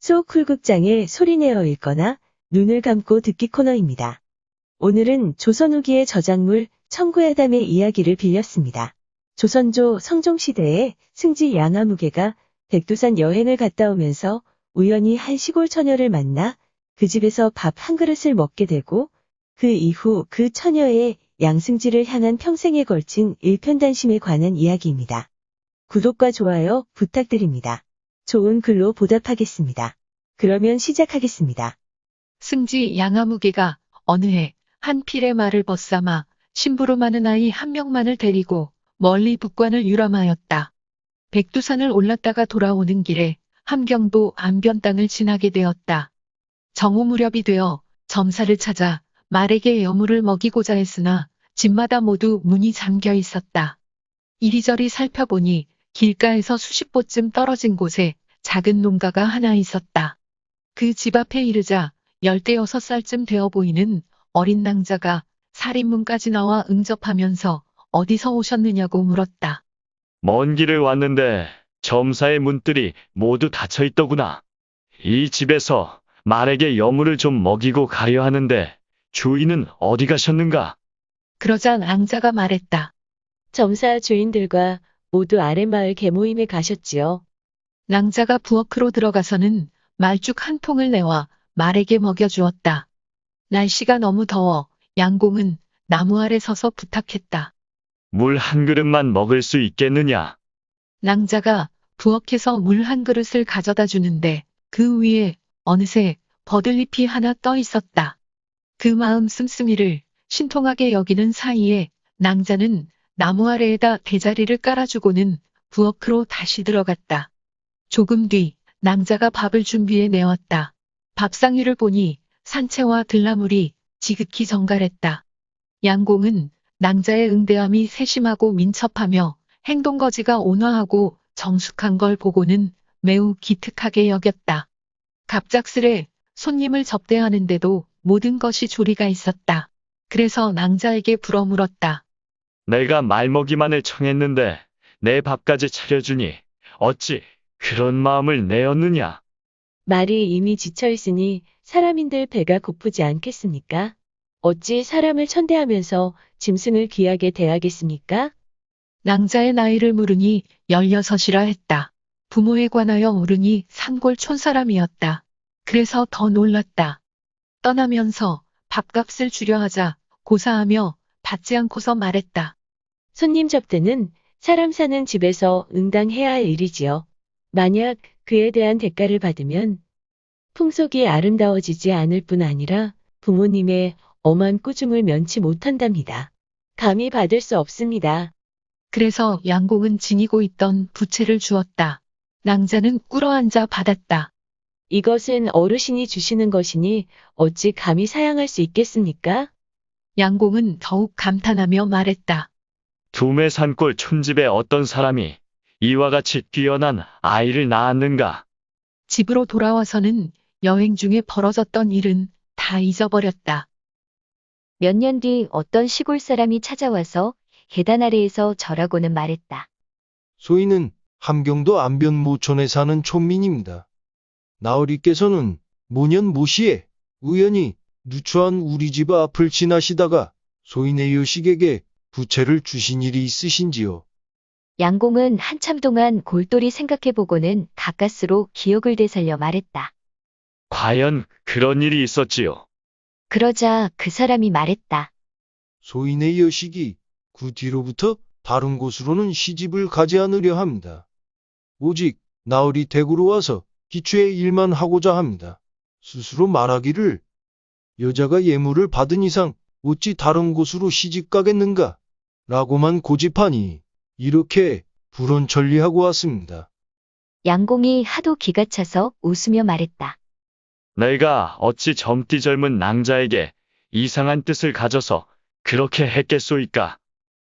소쿨극장의 소리내어 읽거나 눈을 감고 듣기 코너입니다. 오늘은 조선 후기의 저작물 청구야담의 이야기를 빌렸습니다. 조선조 성종시대에 승지 양아무개가 백두산 여행을 갔다 오면서 우연히 한 시골 처녀를 만나 그 집에서 밥 한 그릇을 먹게 되고 그 이후 그 처녀의 양승지를 향한 평생에 걸친 일편단심에 관한 이야기입니다. 구독과 좋아요 부탁드립니다. 좋은 글로 보답하겠습니다. 그러면 시작하겠습니다. 승지 양아무개가 어느 해 한 필의 말을 벗삼아 심부름 많은 아이 한 명만을 데리고 멀리 북관을 유람하였다. 백두산을 올랐다가 돌아오는 길에 함경도 안변 땅을 지나게 되었다. 정오 무렵이 되어 점사를 찾아 말에게 여물을 먹이고자 했으나 집마다 모두 문이 잠겨 있었다. 이리저리 살펴보니 길가에서 수십 보쯤 떨어진 곳에 작은 농가가 하나 있었다. 그 집 앞에 이르자 16살쯤 되어 보이는 어린 낭자가 살인문까지 나와 응접하면서 어디서 오셨느냐고 물었다. 먼 길을 왔는데 점사의 문들이 모두 닫혀 있더구나. 이 집에서 말에게 여물을 좀 먹이고 가려 하는데 주인은 어디 가셨는가? 그러자 낭자가 말했다. 점사 주인들과 모두 아랫마을 계모임에 가셨지요. 낭자가 부엌으로 들어가서는 말죽 한 통을 내와 말에게 먹여주었다. 날씨가 너무 더워 양공은 나무 아래 서서 부탁했다. 물 한 그릇만 먹을 수 있겠느냐? 낭자가 부엌에서 물 한 그릇을 가져다 주는데 그 위에 어느새 버들잎이 하나 떠 있었다. 그 마음 씀씀이를 신통하게 여기는 사이에 낭자는 나무 아래에다 대자리를 깔아주고는 부엌으로 다시 들어갔다. 조금 뒤 낭자가 밥을 준비해 내왔다. 밥상 위를 보니 산채와 들나물이 지극히 정갈했다. 양공은 낭자의 응대함이 세심하고 민첩하며 행동거지가 온화하고 정숙한 걸 보고는 매우 기특하게 여겼다. 갑작스레 손님을 접대하는데도 모든 것이 조리가 있었다. 그래서 낭자에게 불어물었다. 내가 말먹이만을 청했는데 내 밥까지 차려주니 어찌 그런 마음을 내었느냐? 말이 이미 지쳐있으니 사람인들 배가 고프지 않겠습니까? 어찌 사람을 천대하면서 짐승을 귀하게 대하겠습니까? 낭자의 나이를 물으니 16이라 했다. 부모에 관하여 물으니 산골 촌사람이었다. 그래서 더 놀랐다. 떠나면서 밥값을 주려 하자 고사하며 받지 않고서 말했다. 손님 접대는 사람 사는 집에서 응당해야 할 일이지요. 만약 그에 대한 대가를 받으면 풍속이 아름다워지지 않을 뿐 아니라 부모님의 엄한 꾸중을 면치 못한답니다. 감히 받을 수 없습니다. 그래서 양공은 지니고 있던 부채를 주었다. 낭자는 꿇어앉아 받았다. 이것은 어르신이 주시는 것이니 어찌 감히 사양할 수 있겠습니까? 양공은 더욱 감탄하며 말했다. 두메 산골 촌집에 어떤 사람이 이와 같이 뛰어난 아이를 낳았는가? 집으로 돌아와서는 여행 중에 벌어졌던 일은 다 잊어버렸다. 몇 년 뒤 어떤 시골 사람이 찾아와서 계단 아래에서 절하고는 말했다. 소인은 함경도 안변 모촌에 사는 촌민입니다. 나으리께서는 모년 모시에 우연히 누추한 우리 집 앞을 지나시다가 소인의 여식에게 부채를 주신 일이 있으신지요? 양공은 한참 동안 골똘히 생각해보고는 가까스로 기억을 되살려 말했다. 과연 그런 일이 있었지요? 그러자 그 사람이 말했다. 소인의 여식이 그 뒤로부터 다른 곳으로는 시집을 가지 않으려 합니다. 오직 나으리 댁으로 와서 기초의 일만 하고자 합니다. 스스로 말하기를 여자가 예물을 받은 이상 어찌 다른 곳으로 시집 가겠는가? 라고만 고집하니 이렇게 불언천리하고 왔습니다. 양공이 하도 기가 차서 웃으며 말했다. 내가 어찌 젊디 젊은 낭자에게 이상한 뜻을 가져서 그렇게 했겠소이까?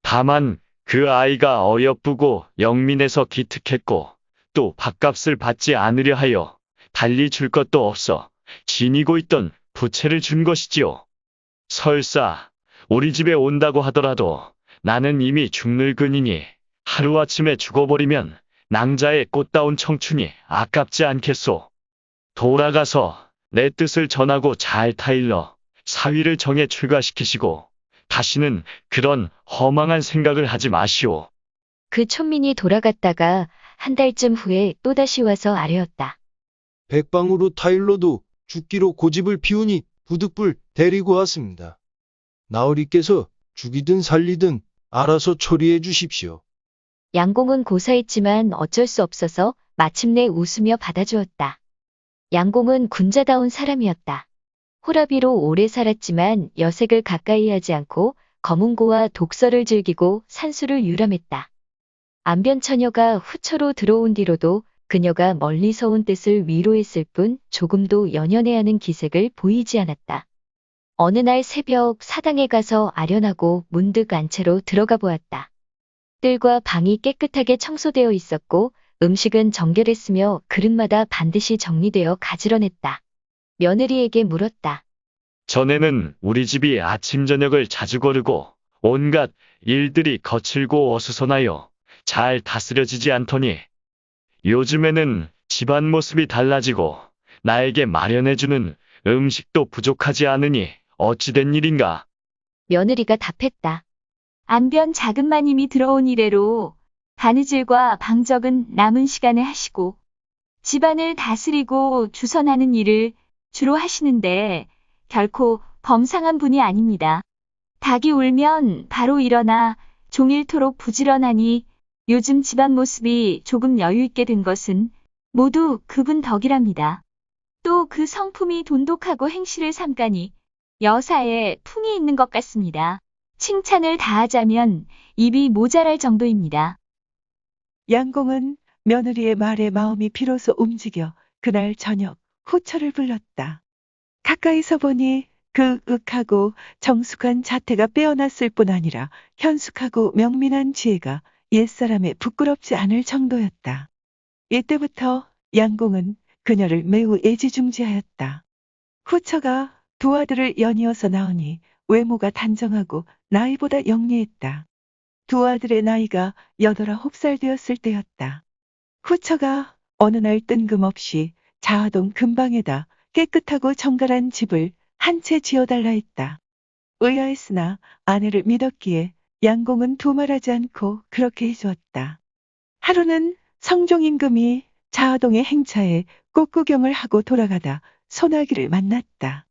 다만 그 아이가 어여쁘고 영민해서 기특했고 또 밥값을 받지 않으려 하여 달리 줄 것도 없어 지니고 있던 부채를 준 것이지요. 설사 우리 집에 온다고 하더라도 나는 이미 죽늙으니니 하루아침에 죽어버리면 낭자의 꽃다운 청춘이 아깝지 않겠소. 돌아가서 내 뜻을 전하고 잘 타일러 사위를 정에 출가시키시고 다시는 그런 허망한 생각을 하지 마시오. 그 촌민이 돌아갔다가 한 달쯤 후에 또다시 와서 아뢰었다. 백방으로 타일러도 죽기로 고집을 피우니 부득불 데리고 왔습니다. 나으리께서 죽이든 살리든 알아서 처리해 주십시오. 양공은 고사했지만 어쩔 수 없어서 마침내 웃으며 받아주었다. 양공은 군자다운 사람이었다. 호라비로 오래 살았지만 여색을 가까이 하지 않고 검은고와 독서를 즐기고 산수를 유람했다. 안변처녀가 후처로 들어온 뒤로도 그녀가 멀리서 온 뜻을 위로했을 뿐 조금도 연연해하는 기색을 보이지 않았다. 어느 날 새벽 사당에 가서 아련하고 문득 안채로 들어가 보았다. 뜰과 방이 깨끗하게 청소되어 있었고 음식은 정결했으며 그릇마다 반드시 정리되어 가지런했다. 며느리에게 물었다. 전에는 우리 집이 아침 저녁을 자주 거르고 온갖 일들이 거칠고 어수선하여 잘 다스려지지 않더니 요즘에는 집안 모습이 달라지고 나에게 마련해주는 음식도 부족하지 않으니 어찌된 일인가? 며느리가 답했다. 안변 작은 마님이 들어온 이래로 바느질과 방적은 남은 시간에 하시고 집안을 다스리고 주선하는 일을 주로 하시는데 결코 범상한 분이 아닙니다. 닭이 울면 바로 일어나 종일토록 부지런하니 요즘 집안 모습이 조금 여유 있게 된 것은 모두 그분 덕이랍니다. 또 그 성품이 돈독하고 행실을 삼가니 여사에 풍이 있는 것 같습니다. 칭찬을 다하자면 입이 모자랄 정도입니다. 양공은 며느리의 말에 마음이 비로소 움직여 그날 저녁 후처를 불렀다. 가까이서 보니 그 윽하고 정숙한 자태가 빼어났을 뿐 아니라 현숙하고 명민한 지혜가 옛사람에 부끄럽지 않을 정도였다. 이때부터 양공은 그녀를 매우 애지중지하였다. 후처가 두 아들을 연이어서 낳으니 외모가 단정하고 나이보다 영리했다. 두 아들의 나이가 8, 9살 되었을 때였다. 후처가 어느 날 뜬금없이 자화동 근방에다 깨끗하고 정갈한 집을 한 채 지어달라 했다. 의아했으나 아내를 믿었기에 양공은 두말하지 않고 그렇게 해주었다. 하루는 성종 임금이 자화동의 행차에 꽃구경을 하고 돌아가다 소나기를 만났다.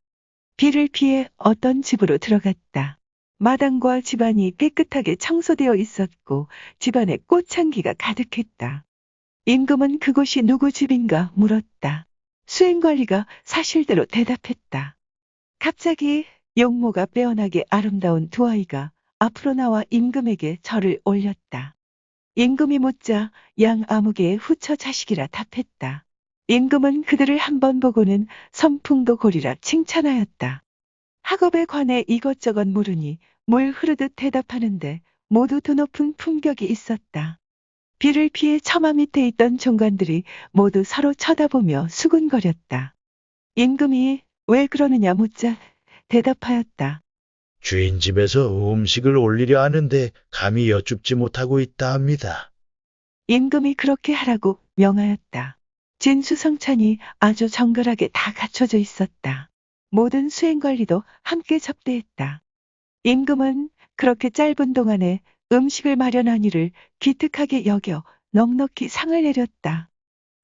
비를 피해 어떤 집으로 들어갔다. 마당과 집안이 깨끗하게 청소되어 있었고 집안에 꽃향기가 가득했다. 임금은 그곳이 누구 집인가 물었다. 수행관리가 사실대로 대답했다. 갑자기 용모가 빼어나게 아름다운 두 아이가 앞으로 나와 임금에게 절을 올렸다. 임금이 묻자 양아무개의 후처 자식이라 답했다. 임금은 그들을 한 번 보고는 선풍도 고리라 칭찬하였다. 학업에 관해 이것저것 물으니 물 흐르듯 대답하는데 모두 드높은 품격이 있었다. 비를 피해 처마 밑에 있던 종관들이 모두 서로 쳐다보며 수군거렸다. 임금이 왜 그러느냐 묻자 대답하였다. 주인 집에서 음식을 올리려 하는데 감히 여쭙지 못하고 있다 합니다. 임금이 그렇게 하라고 명하였다. 진수성찬이 아주 정갈하게 다 갖춰져 있었다. 모든 수행관리도 함께 접대했다. 임금은 그렇게 짧은 동안에 음식을 마련한 일을 기특하게 여겨 넉넉히 상을 내렸다.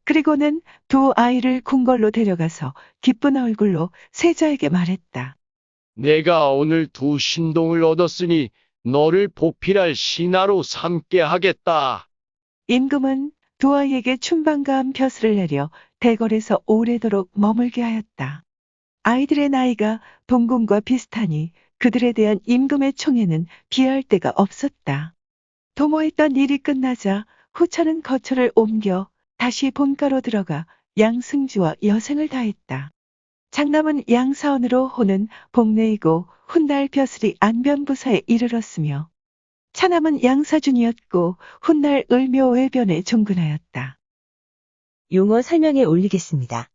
그리고는 두 아이를 궁궐로 데려가서 기쁜 얼굴로 세자에게 말했다. 내가 오늘 두 신동을 얻었으니 너를 보필할 신하로 삼게 하겠다. 임금은 두 아이에게 춘방가한 벼슬을 내려 대궐에서 오래도록 머물게 하였다. 아이들의 나이가 동궁과 비슷하니 그들에 대한 임금의 총애는 비할 데가 없었다. 도모했던 일이 끝나자 후처는 거처를 옮겨 다시 본가로 들어가 양승지와 여생을 다했다. 장남은 양사원으로 호는 복내이고 훗날 벼슬이 안변부사에 이르렀으며 차남은 양사준이었고 훗날 을묘외변에 종근하였다. 용어 설명에 올리겠습니다.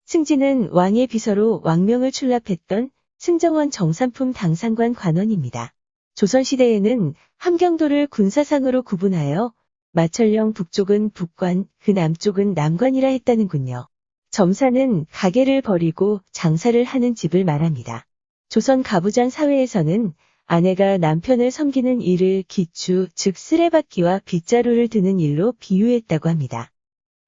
승지는 왕의 비서로 왕명을 출납했던 승정원 정삼품 당상관 관원입니다. 조선시대에는 함경도를 군사상으로 구분하여 마천령 북쪽은 북관, 그 남쪽은 남관이라 했다는군요. 점사는 가게를 버리고 장사를 하는 집을 말합니다. 조선 가부장 사회에서는 아내가 남편을 섬기는 일을 기추, 즉 쓰레받기와 빗자루를 드는 일로 비유했다고 합니다.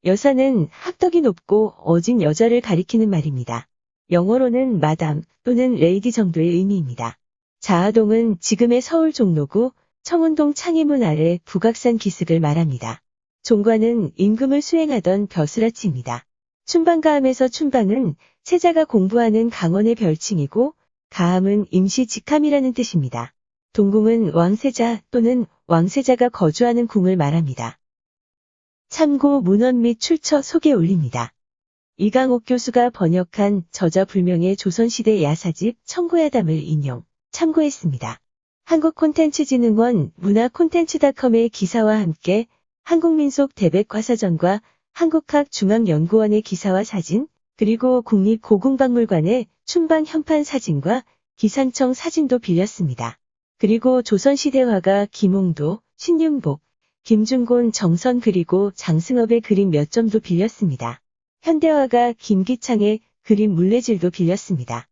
여사는 학덕이 높고 어진 여자를 가리키는 말입니다. 영어로는 마담 또는 레이디 정도의 의미입니다. 자하동은 지금의 서울 종로구 청운동 창의문 아래 북악산 기슭을 말합니다. 종과는 임금을 수행하던 벼슬아치입니다. 춘방가함에서 춘방은 세자가 공부하는 강원의 별칭이고 가함은 임시 직함이라는 뜻입니다. 동궁은 왕세자 또는 왕세자가 거주하는 궁을 말합니다. 참고 문헌 및 출처 소개 올립니다. 이강옥 교수가 번역한 저자불명의 조선시대 야사집 청구야담을 인용, 참고했습니다. 한국콘텐츠진흥원 문화콘텐츠닷컴의 기사와 함께 한국민속 대백과사전과 한국학중앙연구원의 기사와 사진, 그리고 국립고궁박물관의 춘방 현판 사진과 기상청 사진도 빌렸습니다. 그리고 조선시대 화가 김홍도, 신윤복, 김중곤 정선 그리고 장승업의 그림 몇 점도 빌렸습니다. 현대화가 김기창의 그림 물레질도 빌렸습니다.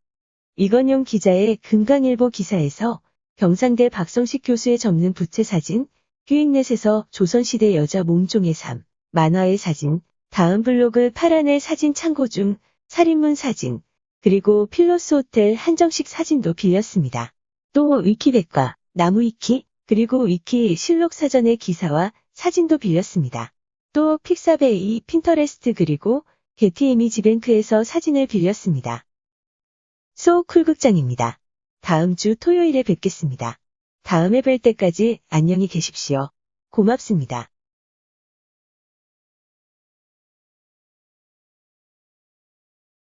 이건용 기자의 금강일보 기사에서 경상대 박성식 교수의 접는 부채 사진, 휴익넷에서 조선시대 여자 몸종의 삶, 만화의 사진, 다음 블로그 파란의 사진 창고 중 살인문 사진, 그리고 필로스 호텔 한정식 사진도 빌렸습니다. 또 위키백과, 나무위키, 그리고 위키 실록 사전의 기사와 사진도 빌렸습니다. 또 픽사베이, 핀터레스트 그리고 게티 이미지뱅크에서 사진을 빌렸습니다. 소쿨극장입니다. 다음 주 토요일에 뵙겠습니다. 다음에 뵐 때까지 안녕히 계십시오. 고맙습니다.